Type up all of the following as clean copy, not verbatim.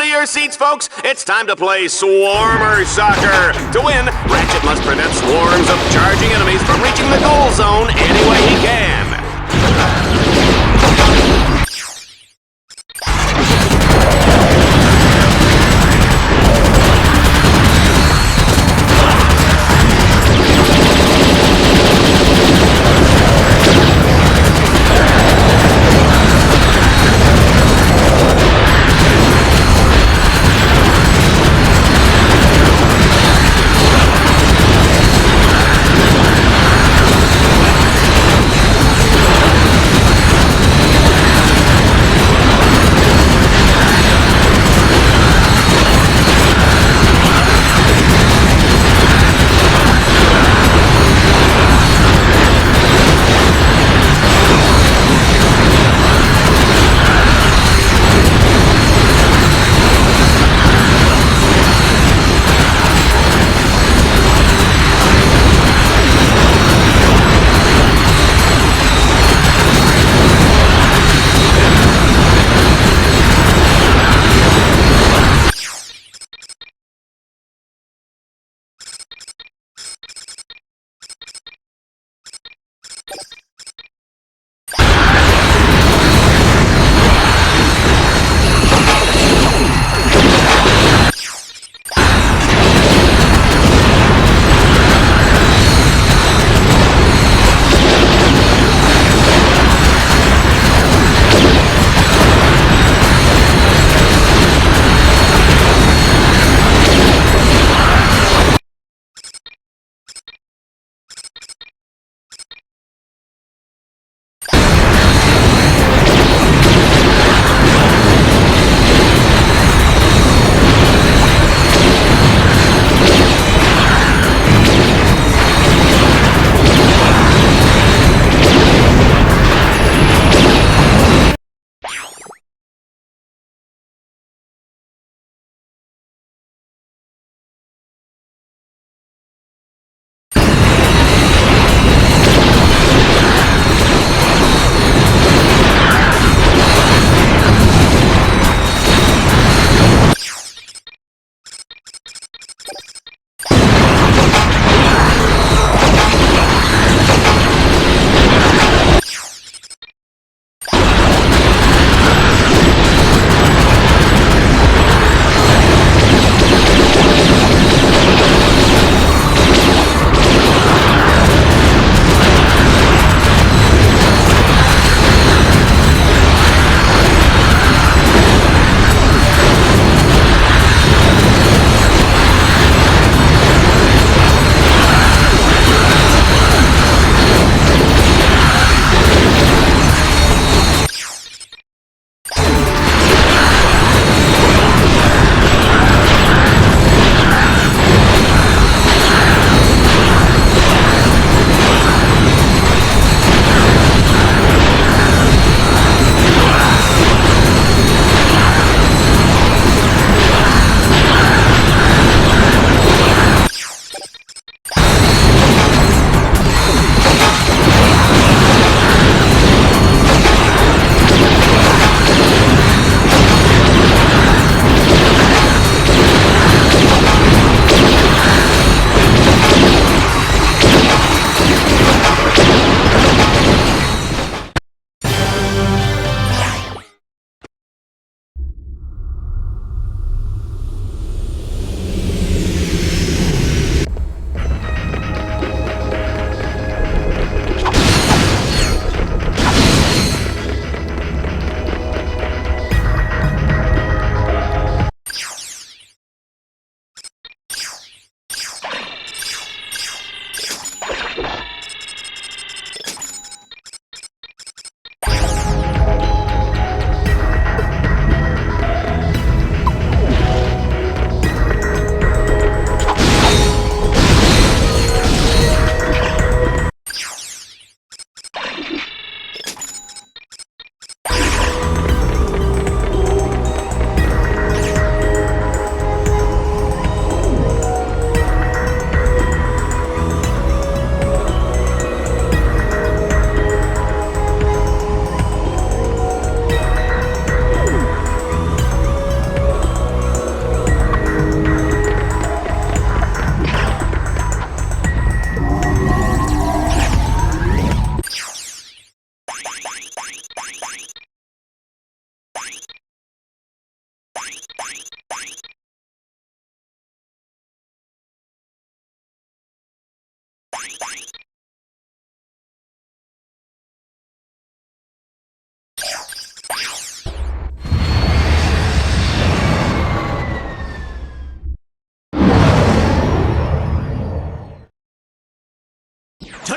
into your seats, folks. It's time to play Swarmer Soccer. To win, Ratchet must prevent swarms of charging enemies from reaching the goal zone any way he can.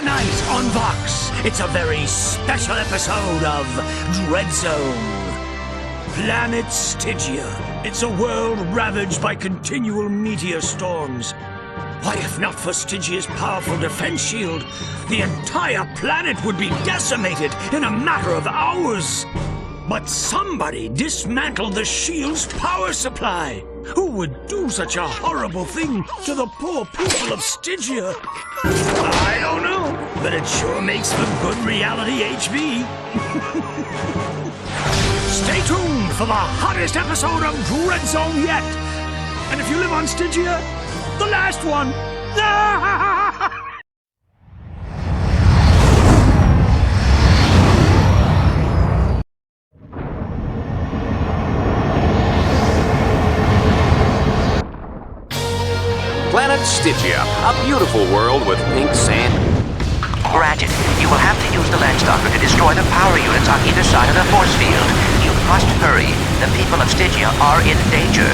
Tonight on Vox, it's a very special episode of Dread Zone. Planet Stygia. It's a world ravaged by continual meteor storms. Why, if not for Stygia's powerful defense shield, the entire planet would be decimated in a matter of hours. But somebody dismantled the shield's power supply. Who would do such a horrible thing to the poor people of Stygia? I don't know, but it sure makes for good reality HV. Stay tuned for the hottest episode of Dread Zone yet. And if you live on Stygia, the last one. Planet Stygia, a beautiful world with pink sand. Ratchet, you will have to use the Landstalker to destroy the power units on either side of the force field. You must hurry. The people of Stygia are in danger.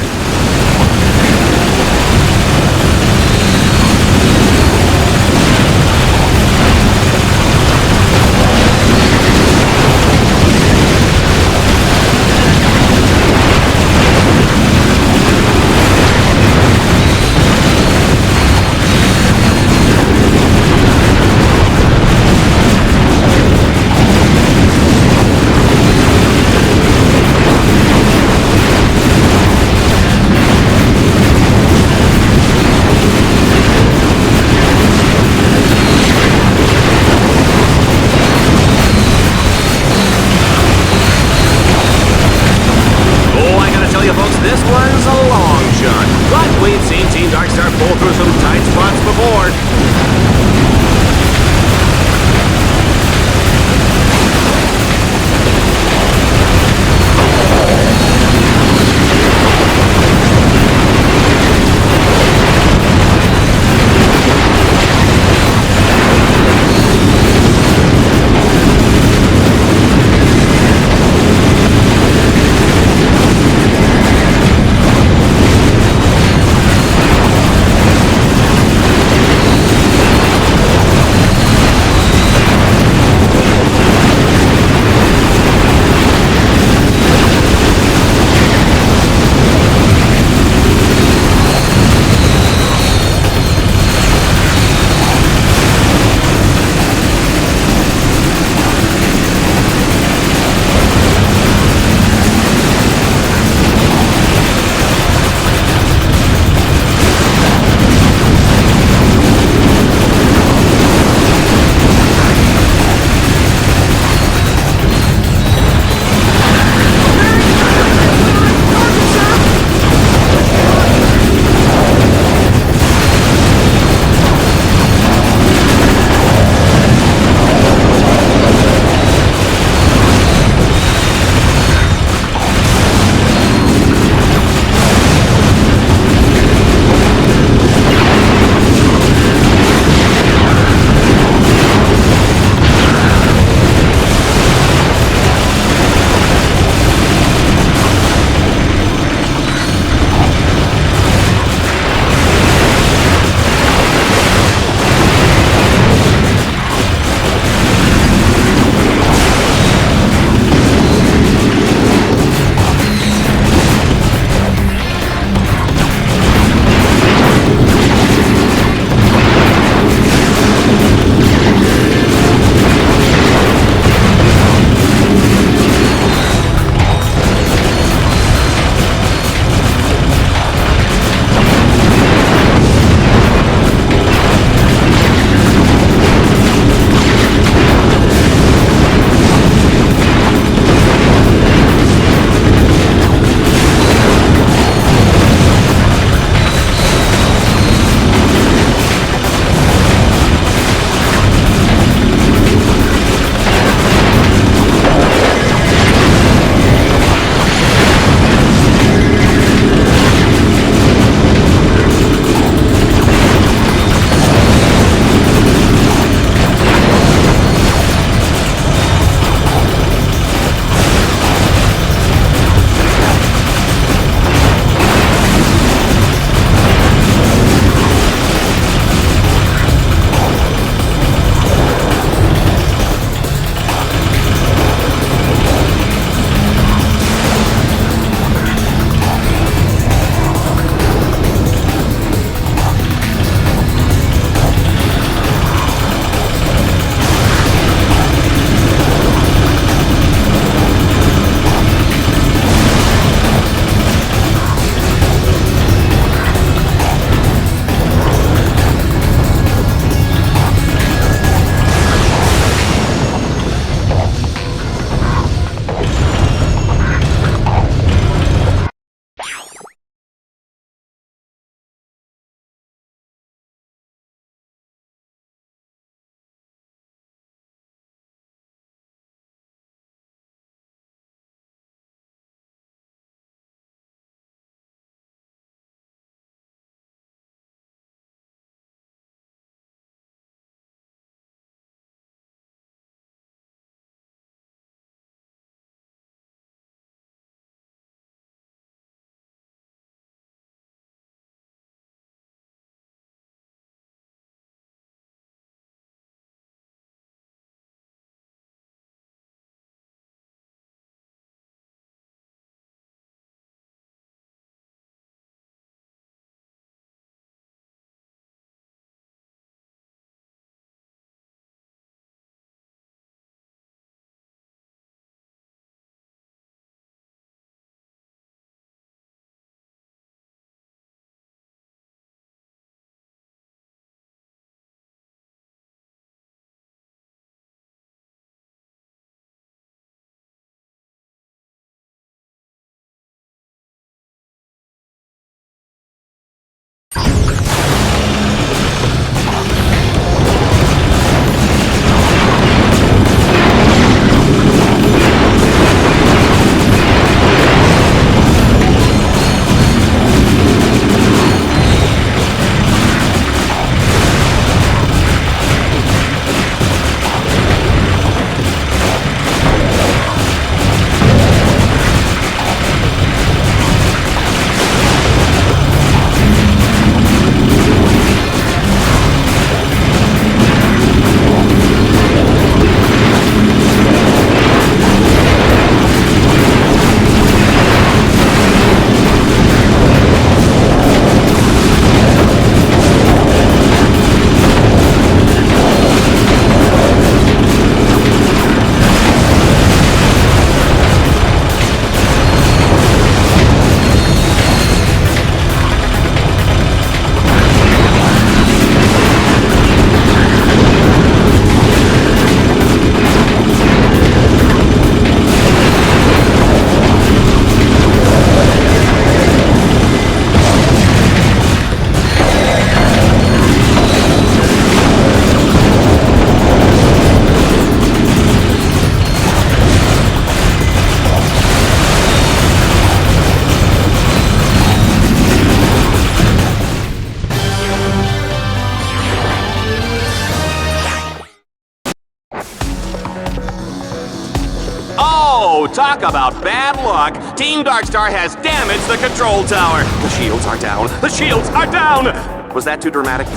talk about bad luck. Team Darkstar has damaged the control tower. The shields are down. The shields are down! Was that too dramatic?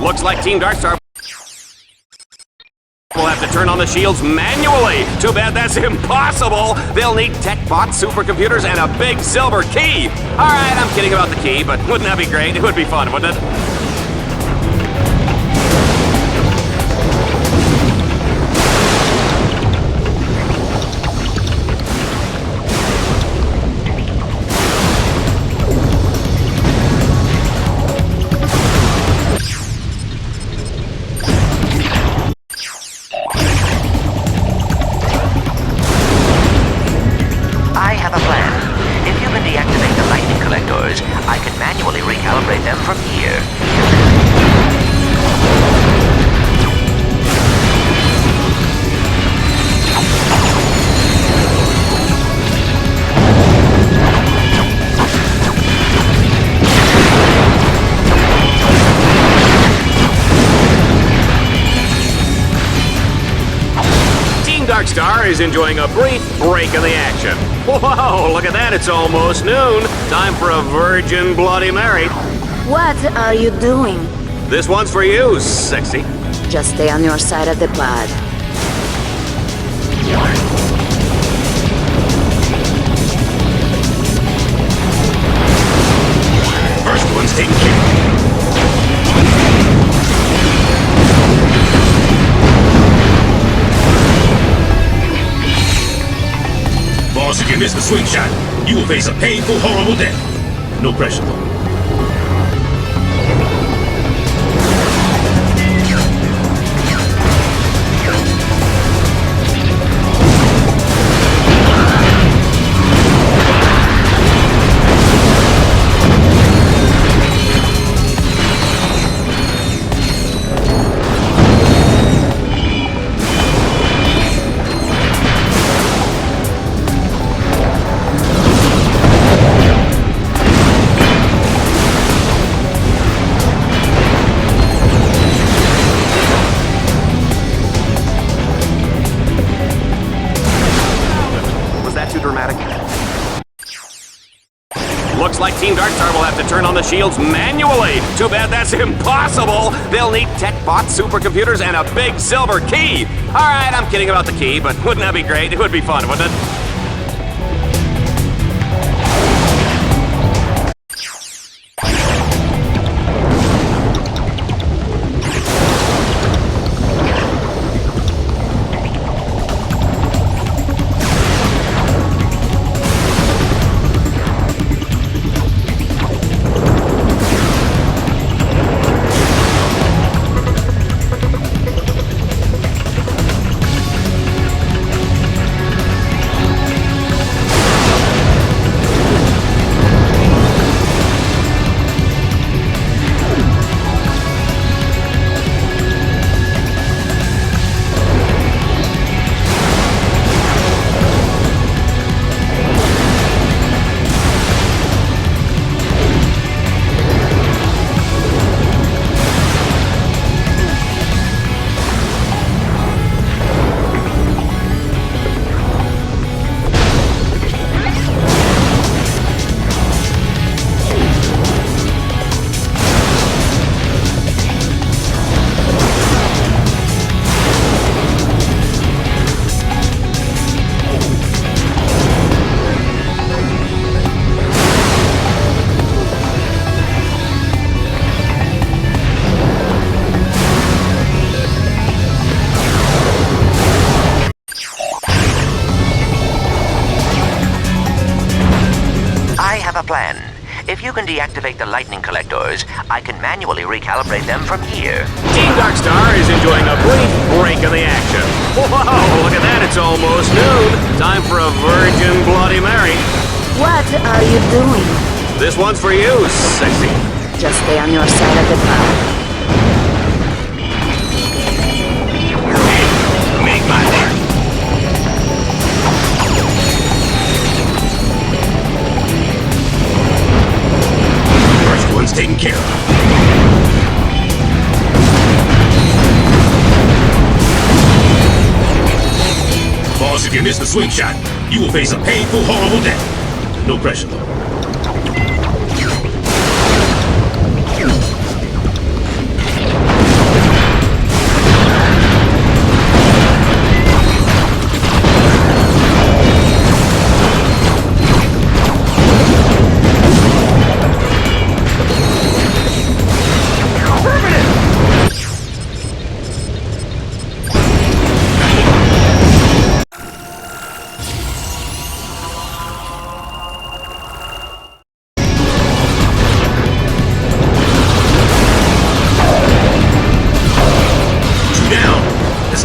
Looks like Team Darkstar will have to turn on the shields manually. Too bad that's impossible. They'll need tech-bot supercomputers and a big silver key. All right, I'm kidding about the key, but wouldn't that be great? It would be fun, wouldn't it? I can manually recalibrate them from here. Team Darkstar is enjoying a brief break in the action. Whoa, look at that, it's almost noon. Time for a Virgin Bloody Mary. What are you doing? This one's for you, sexy. Just stay on your side of the pod. First one's taken care of. Boss, if you miss the swing shot, you will face a painful, horrible death. No pressure, though. Looks like Team Darkstar will have to turn on the shields manually. Too bad that's impossible. They'll need tech-bot supercomputers and a big silver key. All right, I'm kidding about the key, but wouldn't that be great? It would be fun, wouldn't it? A plan. If you can deactivate the lightning collectors, I can manually recalibrate them from here. Team Darkstar is enjoying a brief break in the action. Whoa, look at that, it's almost noon. Time for a Virgin Bloody Mary. What are you doing? This one's for you, sexy. Just stay on your side of the pod. Make my mark. One's taken care of. Boss, if you miss the swing shot, you will face a painful, horrible death. No pressure, though.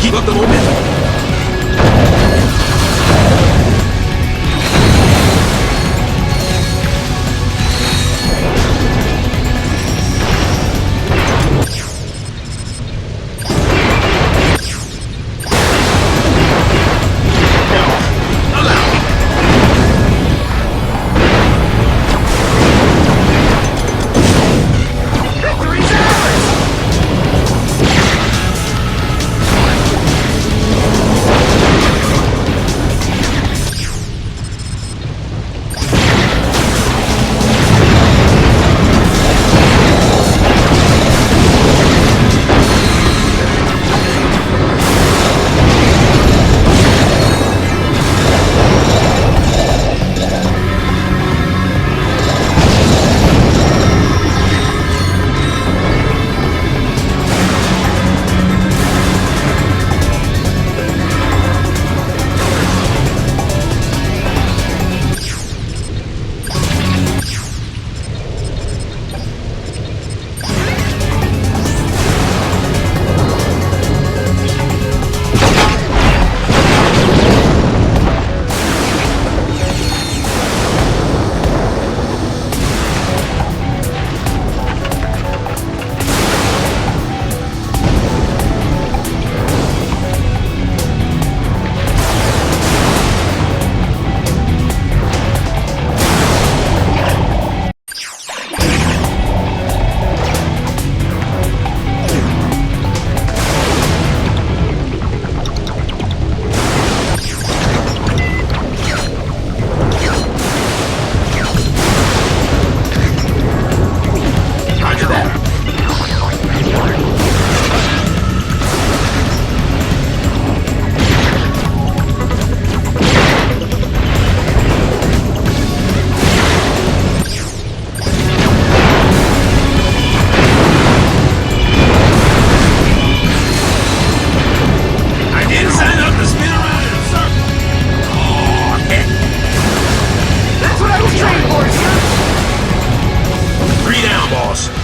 Keep up the momentum.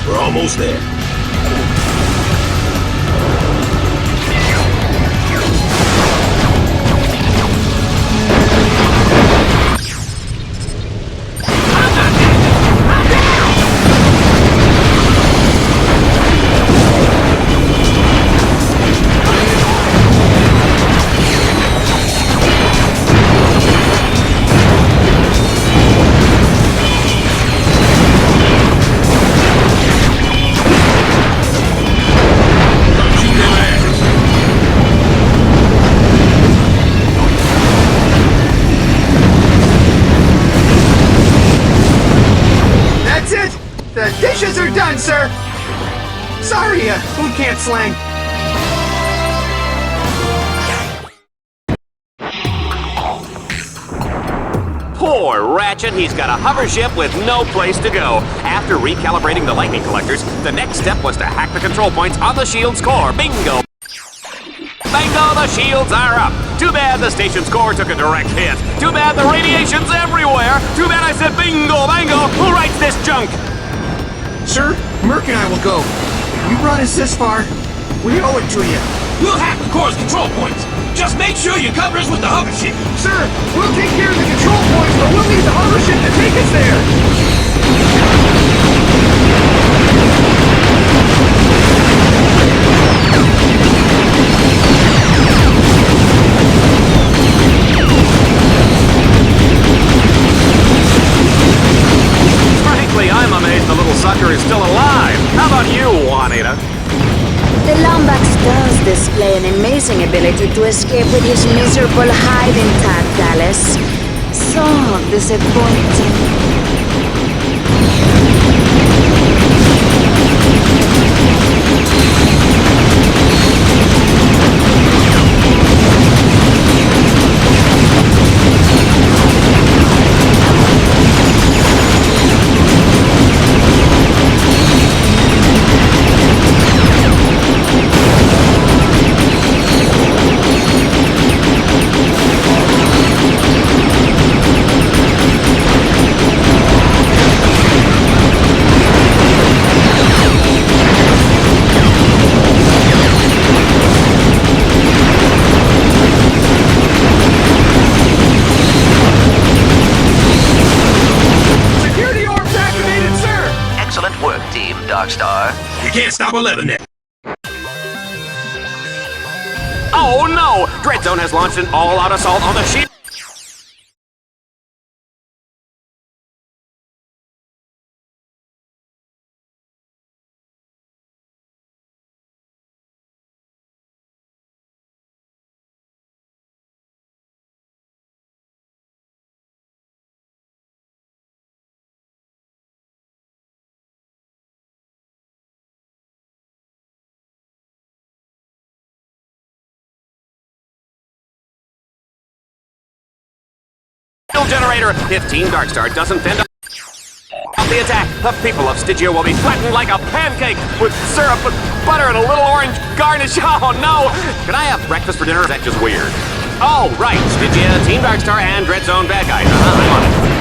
We're almost there. The dishes are done, sir! Sorry, food can't slang. Poor Ratchet, he's got a hover ship with no place to go. After recalibrating the lightning collectors, the next step was to hack the control points on the shield's core. Bingo! Bingo, the shields are up! Too bad the station's core took a direct hit. Too bad the radiation's everywhere. Too bad I said bingo, bango! Who writes this junk? Sir, Merc and I will go. You brought us this far. We owe it to you. We'll hack the core's control points. Just make sure you cover us with the hover ship. Sir, we'll take care of the control points, but we'll need the hover ship to take us there. Frankly, I'm amazed the little sucker is still alive. How about you, Juanita? The Lombax does this display an amazing ability to escape with his miserable hide intact, Alice. So disappointing. You can't stop 11 now. Oh no! Dread Zone has launched an all-out assault on the shield. Generator. If Team Darkstar doesn't fend off the attack, the people of Stygia will be flattened like a pancake with syrup and butter and a little orange garnish. Oh no! Can I have breakfast for dinner? Is that just weird? Oh, right. Stygia, Team Darkstar, and Dread Zone bad guys. I'm on it.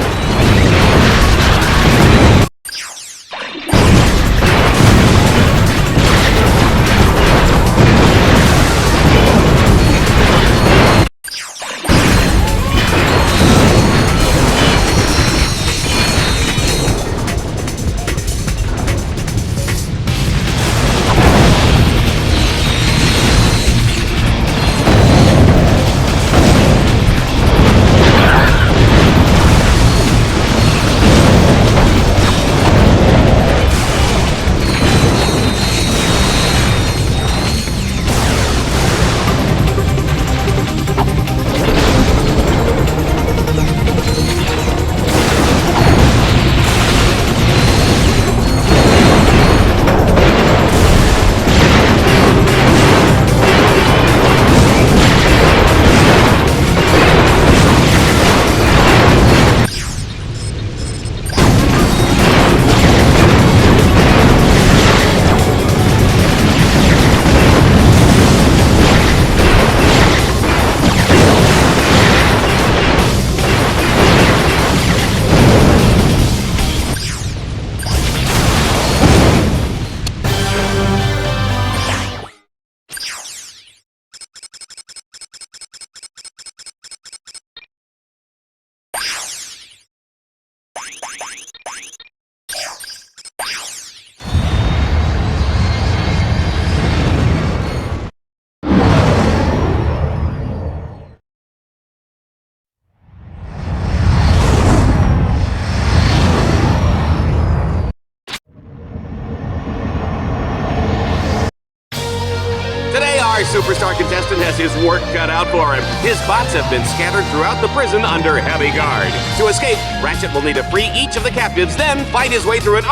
Our superstar contestant has his work cut out for him. His bots have been scattered throughout the prison under heavy guard. To escape, Ratchet will need to free each of the captives, then fight his way through an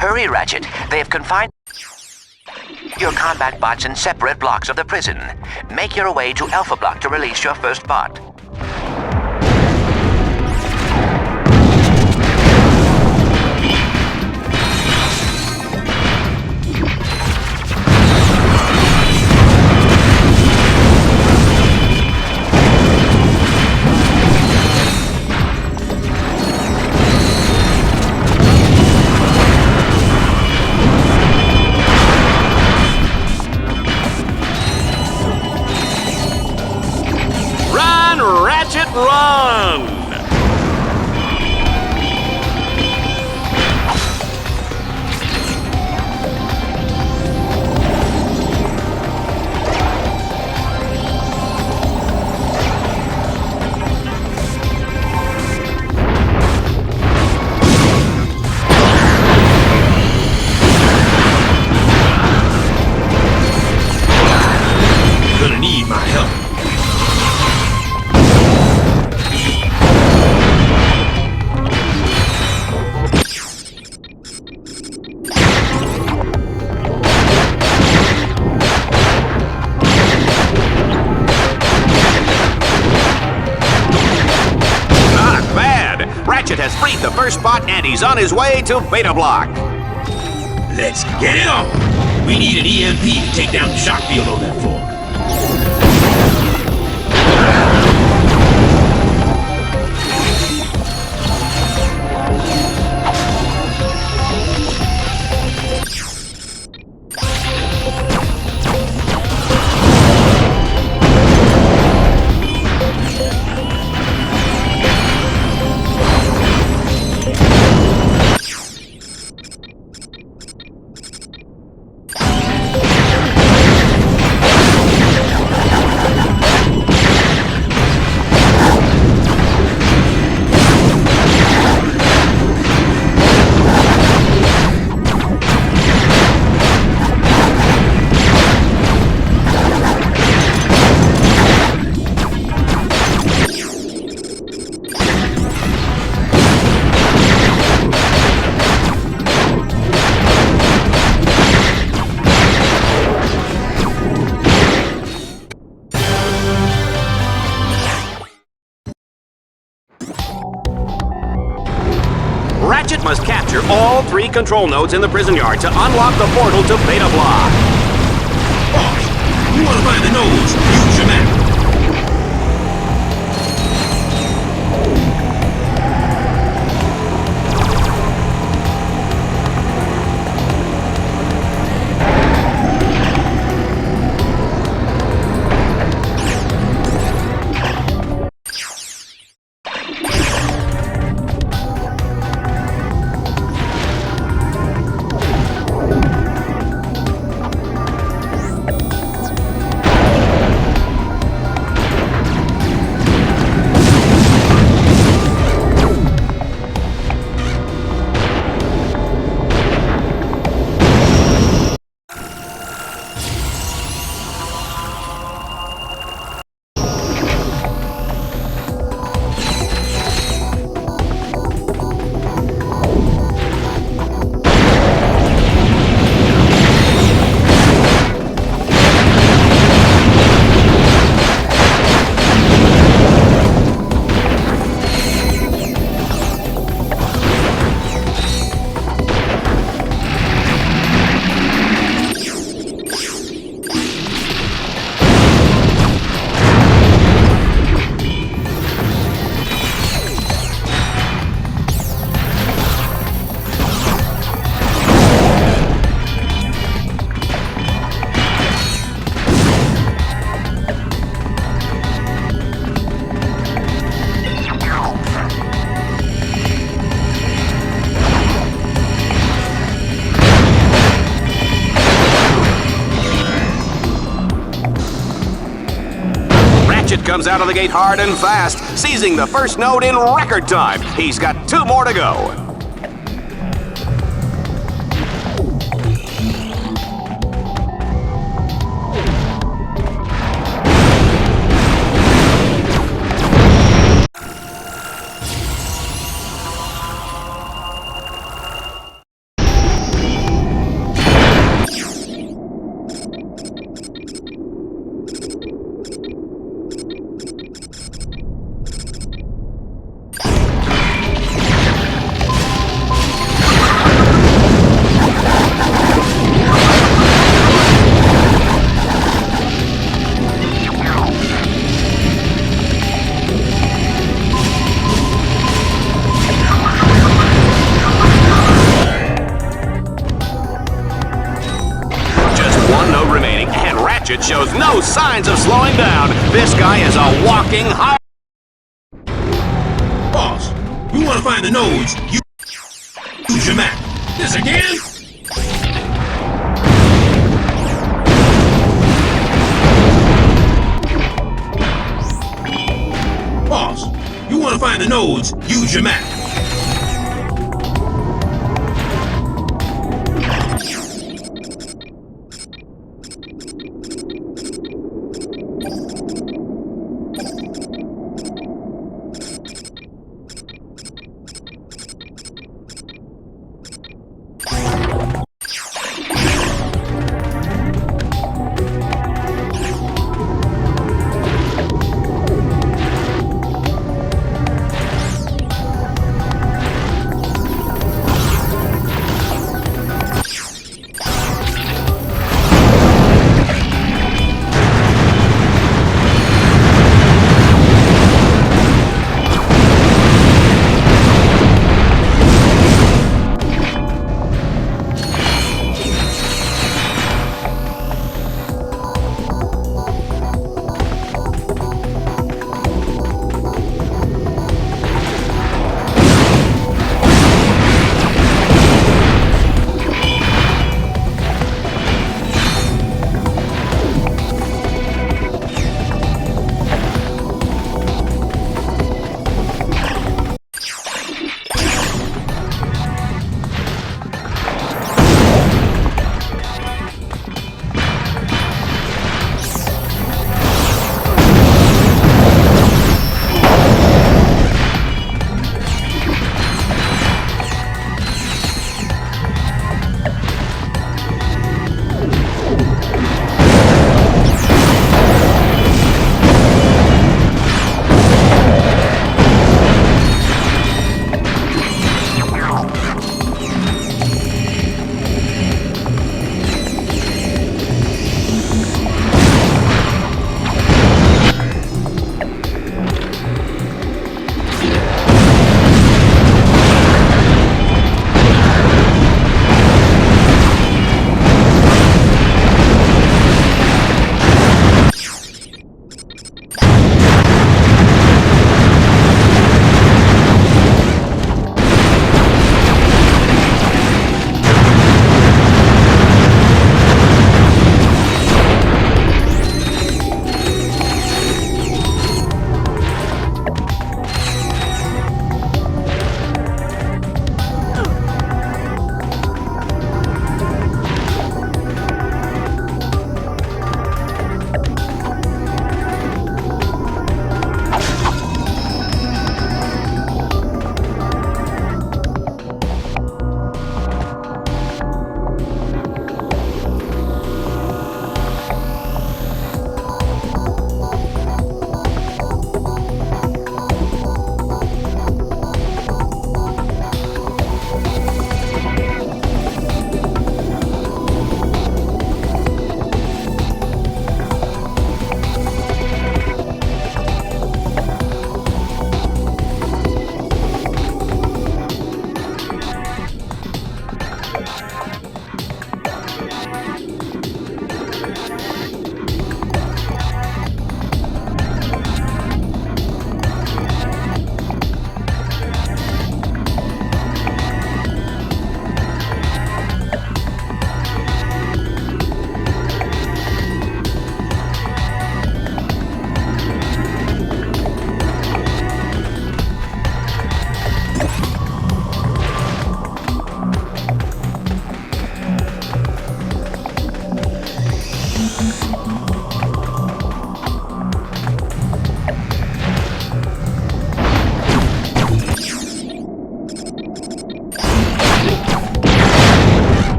Hurry, Ratchet. They have confined your combat bots in separate blocks of the prison. Make your way to Alpha Block to release your first bot. Ratchet Run! gonna need my help. Not bad! Ratchet has freed the first spot and he's on his way to Beta Block. Let's get it on! We need an EMP to take down the shock field on that floor. Ratchet must capture all 3 control nodes in the prison yard to unlock the portal to Beta Block. Boss, you wanna find the nodes? Use your map. Ratchet comes out of the gate hard and fast, seizing the first node in record time. He's got 2 more to go. Ratchet shows no signs of slowing down. This guy is a walking high. Boss, we want to find the nodes. Use your map. This again? Boss, you want to find the nodes. Use your map.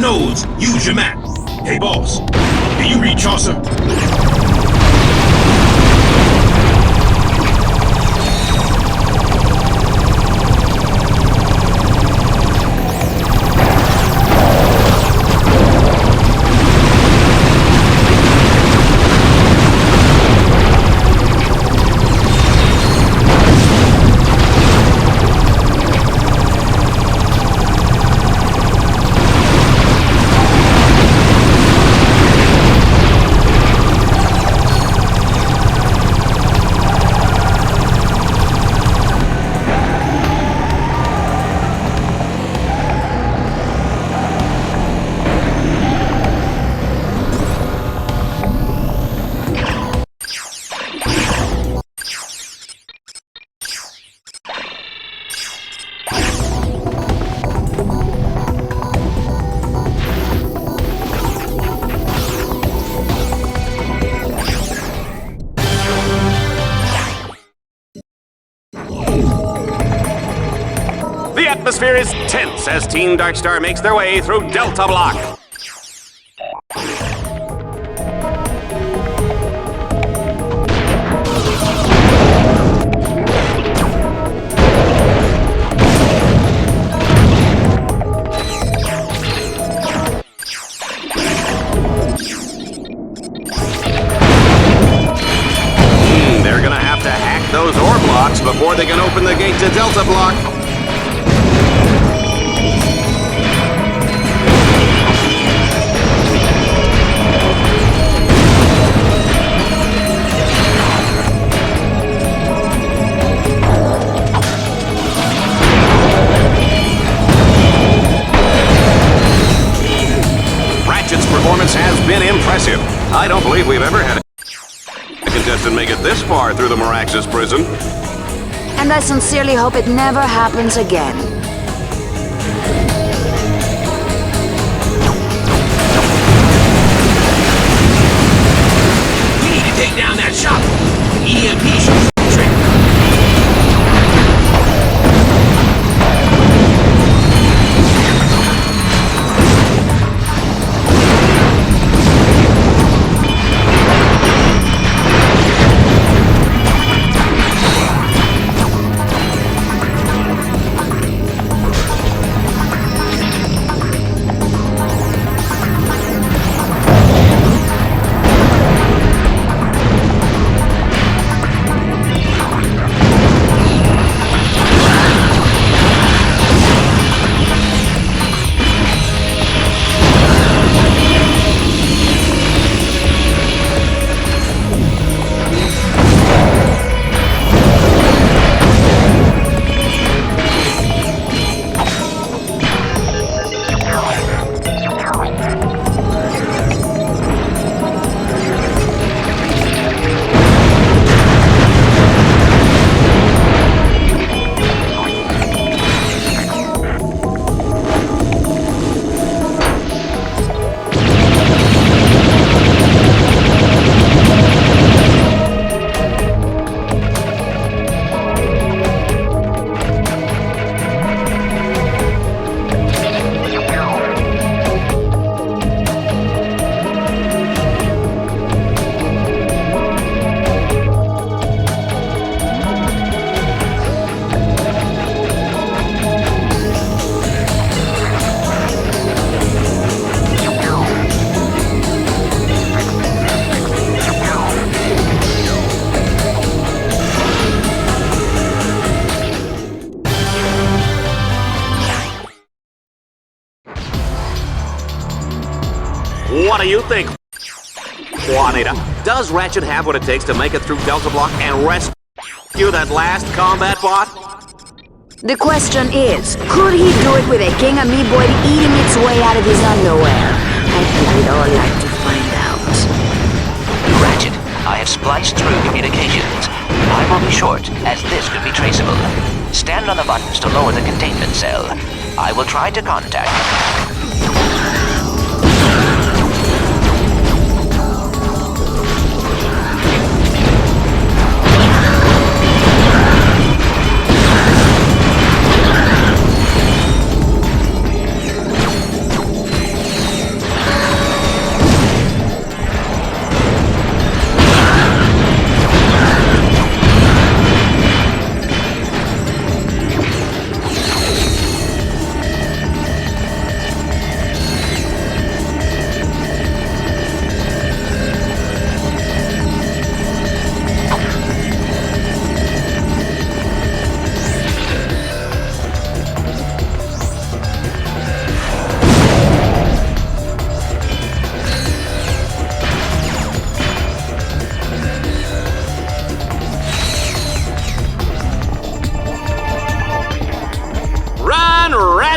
nodes, use your map. Hey, boss. Can you read Chaucer? The atmosphere is tense as Team Darkstar makes their way through Delta Block. They're gonna have to hack those ore blocks before they can open the gate to Delta Block. Ratchet's performance has been impressive. I don't believe we've ever had a contestant make it this far through the Maraxis prison. And I sincerely hope it never happens again. We need to take down that shop. EMP should trick. What do you think, Juanita? Does Ratchet have what it takes to make it through Delta Block and rescue that last combat bot? The question is, could he do it with a King Amoeboid eating its way out of his underwear? I'd all like to find out. Ratchet, I have spliced through communications. I will be short, as this could be traceable. Stand on the buttons to lower the containment cell. I will try to contact you.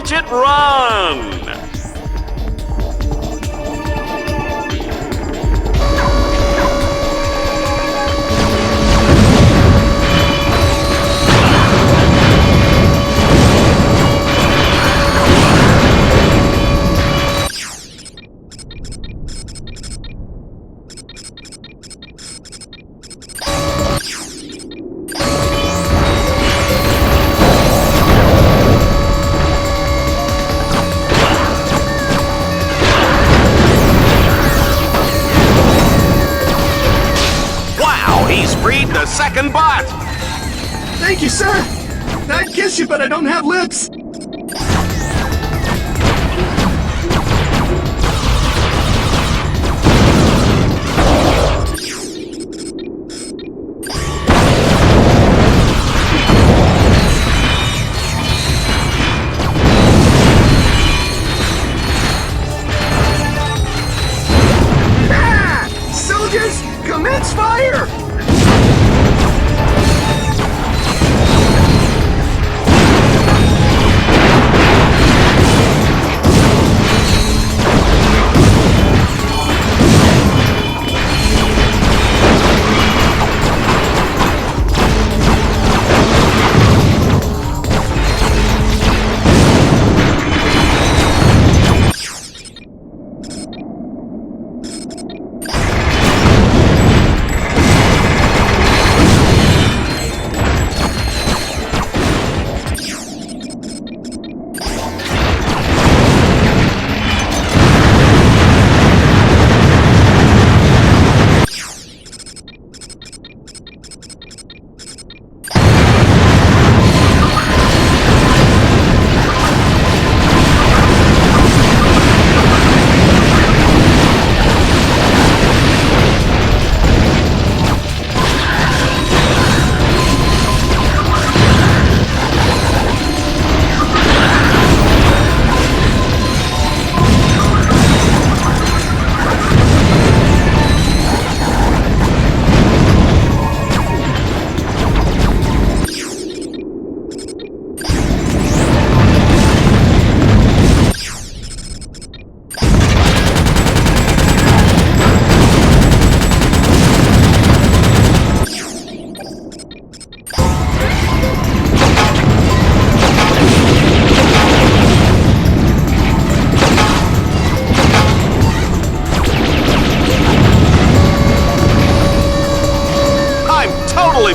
Ratchet, run! He's freed the second bot! Thank you, sir! I'd kiss you, but I don't have lips! Ah! Soldiers, commence fire!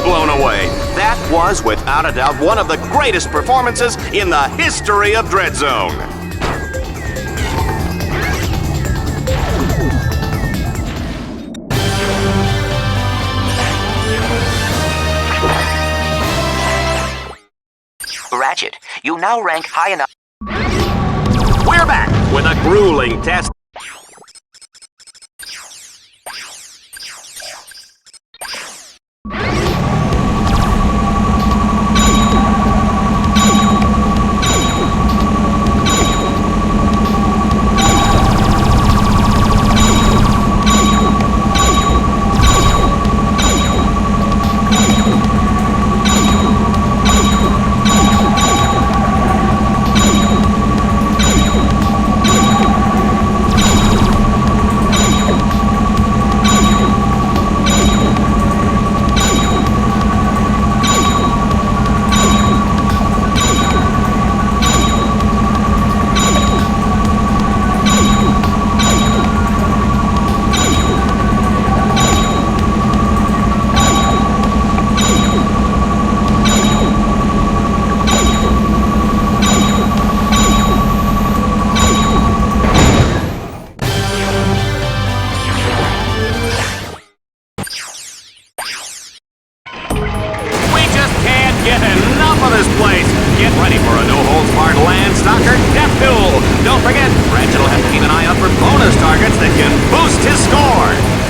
Blown away. That was, without a doubt, one of the greatest performances in the history of Dread Zone. Ratchet, you now rank high enough. We're back with a grueling test. Get ready for a no-holds-barred land-stalker death duel! Don't forget, Ratchet will have to keep an eye out for bonus targets that can boost his score!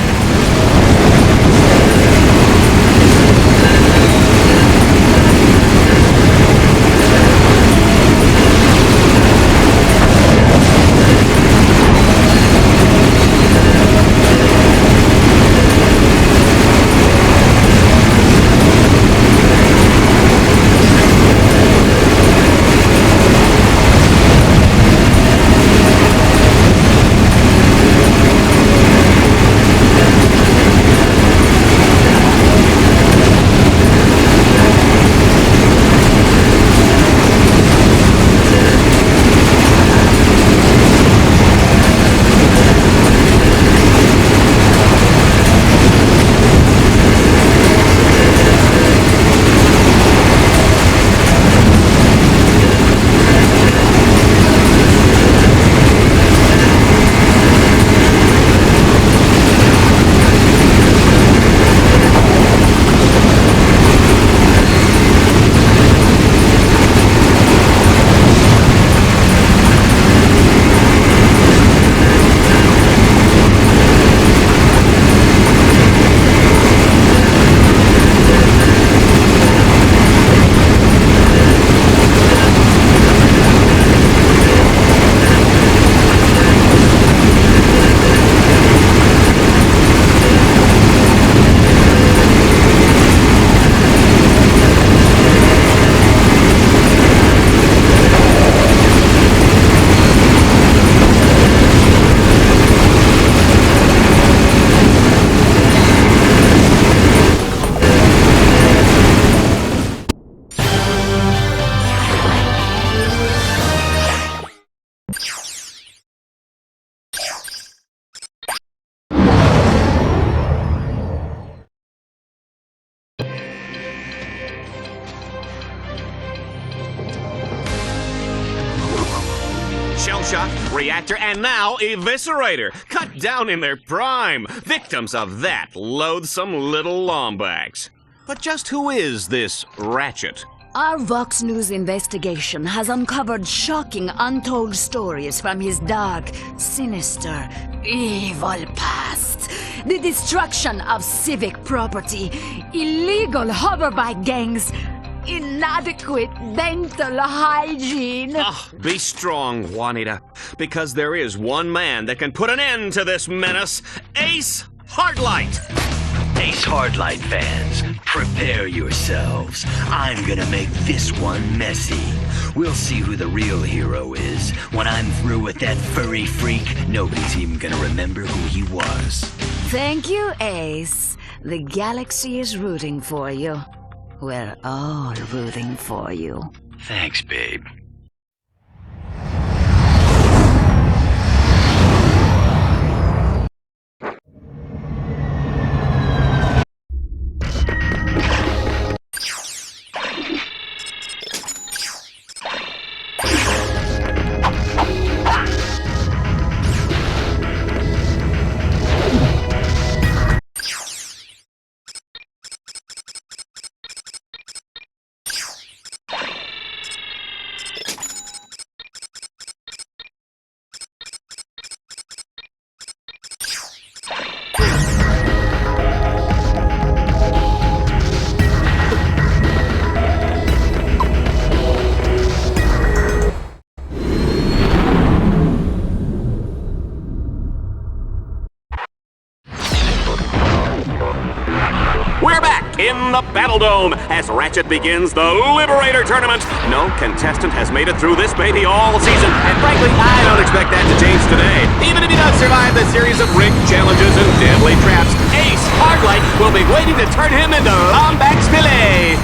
Reactor, and now Eviscerator. Cut down in their prime. Victims of that loathsome little lombax. But just who is this Ratchet? Our Vox News investigation has uncovered shocking, untold stories from his dark, sinister, evil past. The destruction of civic property, illegal hoverbike gangs, inadequate dental hygiene. Be strong, Juanita, because there is one man that can put an end to this menace. Ace Hardlight! Ace Hardlight fans, prepare yourselves. I'm gonna make this one messy. We'll see who the real hero is. When I'm through with that furry freak, nobody's even gonna remember who he was. Thank you, Ace. The galaxy is rooting for you. We're all rooting for you. Thanks, babe. We're back in the Battle Dome as Ratchet begins the Liberator Tournament. No contestant has made it through this baby all season, and frankly, I don't expect that to change today. Even if he does survive the series of rigged challenges and deadly traps, Ace Hardlight will be waiting to turn him into Lombax Filet.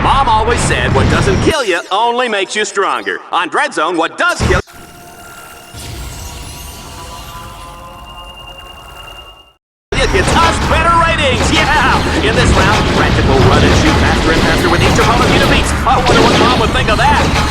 Mom always said what doesn't kill you only makes you stronger. On Dread Zone, what does kill you gets us better ratings. Yeah! In this round, Ratchet will run and shoot faster and faster with each opponent he defeats. I wonder what Mom would think of that.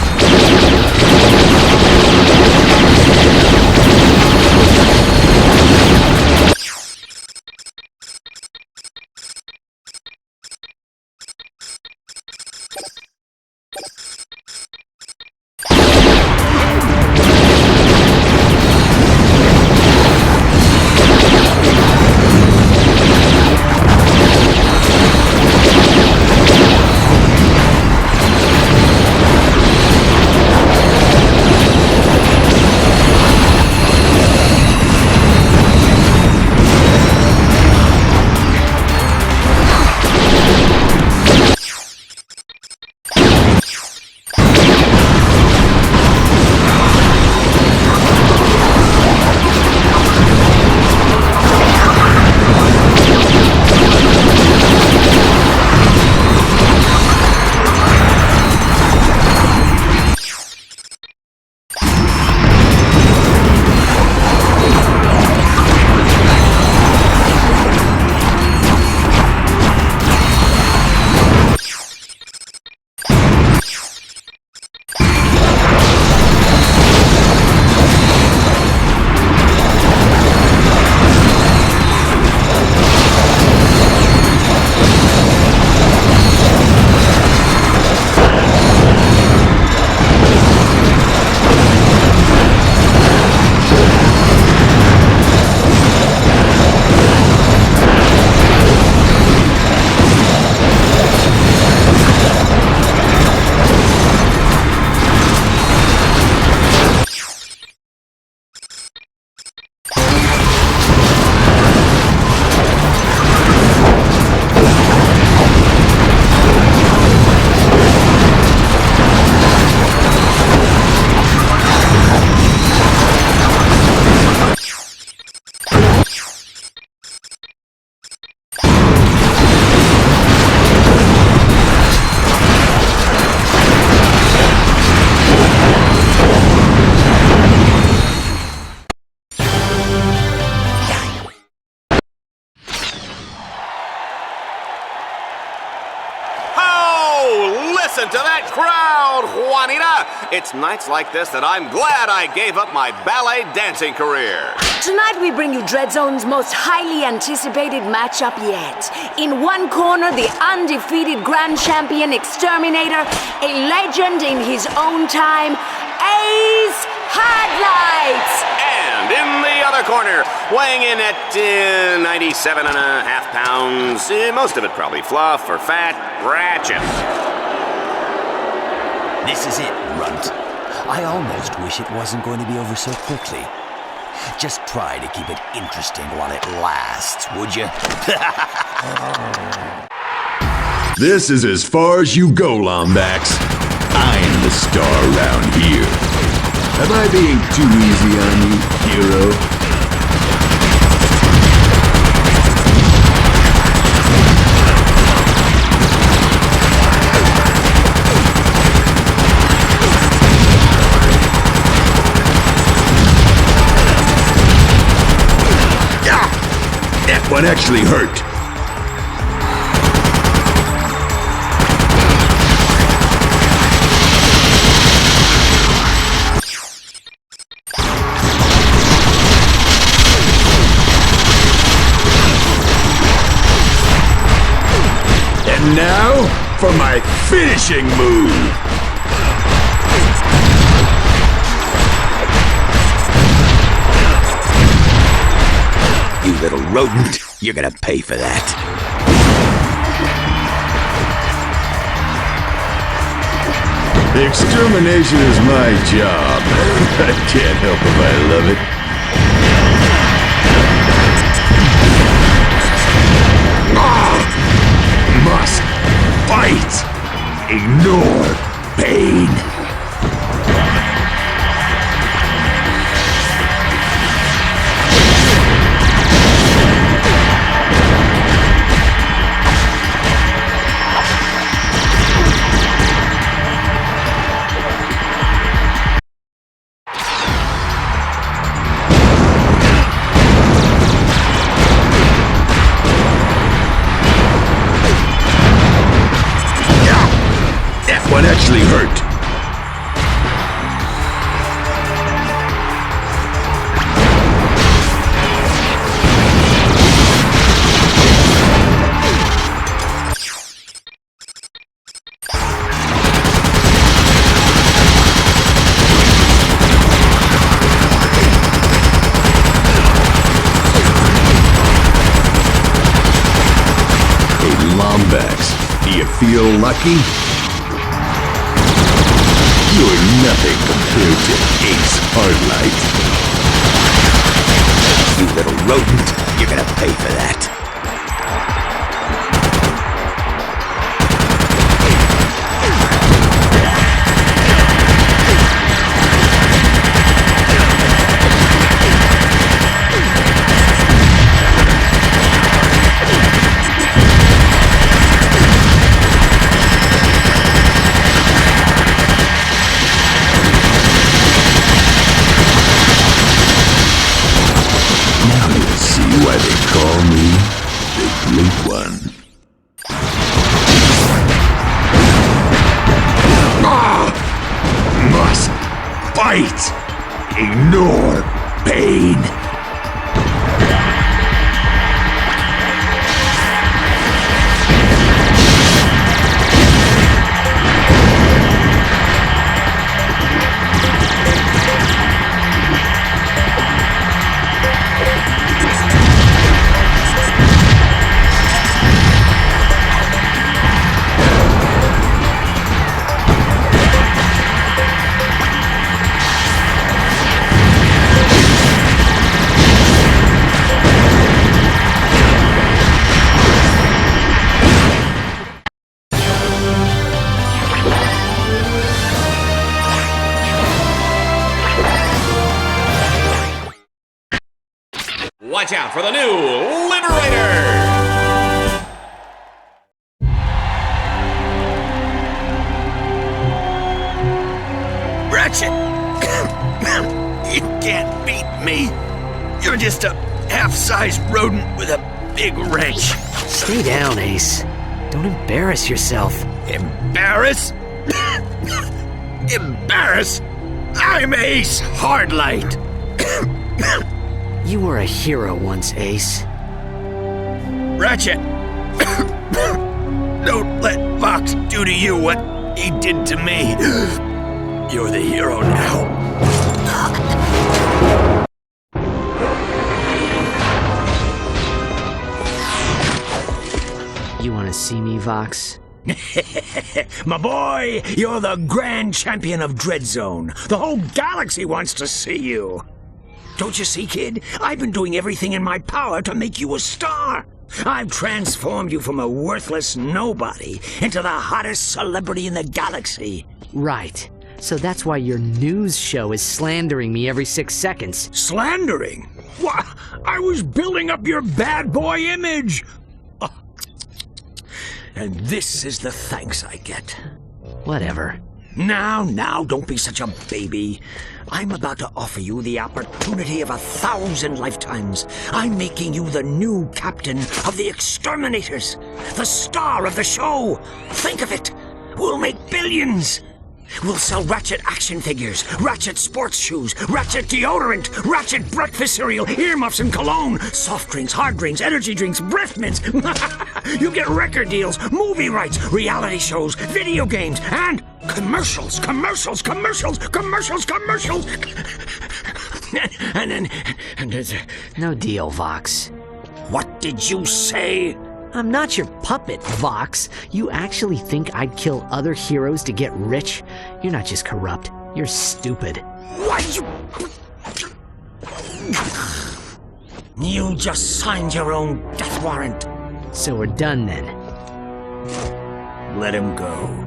listen to that crowd, Juanita. It's nights like this that I'm glad I gave up my ballet dancing career. Tonight we bring you Dreadzone's most highly anticipated matchup yet. In one corner, the undefeated Grand Champion Exterminator, a legend in his own time, Ace Headlights! And in the other corner, weighing in at 97 and a half pounds, most of it probably fluff or fat, Ratchet. This is it, Runt. I almost wish it wasn't going to be over so quickly. Just try to keep it interesting while it lasts, would you? This is as far as you go, Lombax. I'm the star around here. Am I being too easy on you, hero? That one actually hurt. And now, for my finishing move! You little rodent, you're gonna pay for that. Extermination is my job. I can't help if I love it. Must fight. Ignore pain. One actually hurt. Hey, Lombax, do you feel lucky? You're nothing compared to Ace Hardlight. You little rodent, you're gonna pay for that. Why they call me the Great One. Must fight. Ignore pain. Watch out for the new Liberator! Ratchet! You can't beat me. You're just a half-sized rodent with a big wrench. Stay down, Ace. Don't embarrass yourself. Embarrass? Embarrassed? I'm Ace Hardlight. You were a hero once, Ace. Ratchet, don't let Fox do to you what he did to me. You're the hero now. You want to see me, Vox? My boy, you're the grand champion of Dread Zone. The whole galaxy wants to see you. Don't you see, kid? I've been doing everything in my power to make you a star. I've transformed you from a worthless nobody into the hottest celebrity in the galaxy. Right. So that's why your news show is slandering me every 6 seconds. Slandering? Why, I was building up your bad boy image. Oh. And this is the thanks I get. Whatever. Now, don't be such a baby. I'm about to offer you the opportunity of 1,000 lifetimes. I'm making you the new captain of the Exterminators, the star of the show. Think of it. We'll make billions. We'll sell Ratchet action figures, Ratchet sports shoes, Ratchet deodorant, Ratchet breakfast cereal, earmuffs and cologne, soft drinks, hard drinks, energy drinks, breath mints. You get record deals, movie rights, reality shows, video games, and commercials. and No deal, Vox. what did you say? I'm not your puppet, Vox. You actually think I'd kill other heroes to get rich? You're not just corrupt, you're stupid. What? You just signed your own death warrant. So we're done then. Let him go.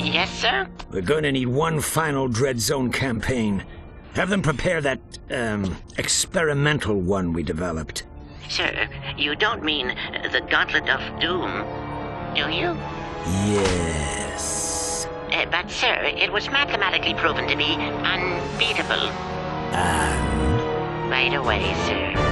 Yes, sir? We're going to need one final Dread Zone campaign. Have them prepare that, experimental one we developed. Sir, you don't mean the Gauntlet of Doom, do you? Yes. But, sir, it was mathematically proven to be unbeatable. Right away, sir.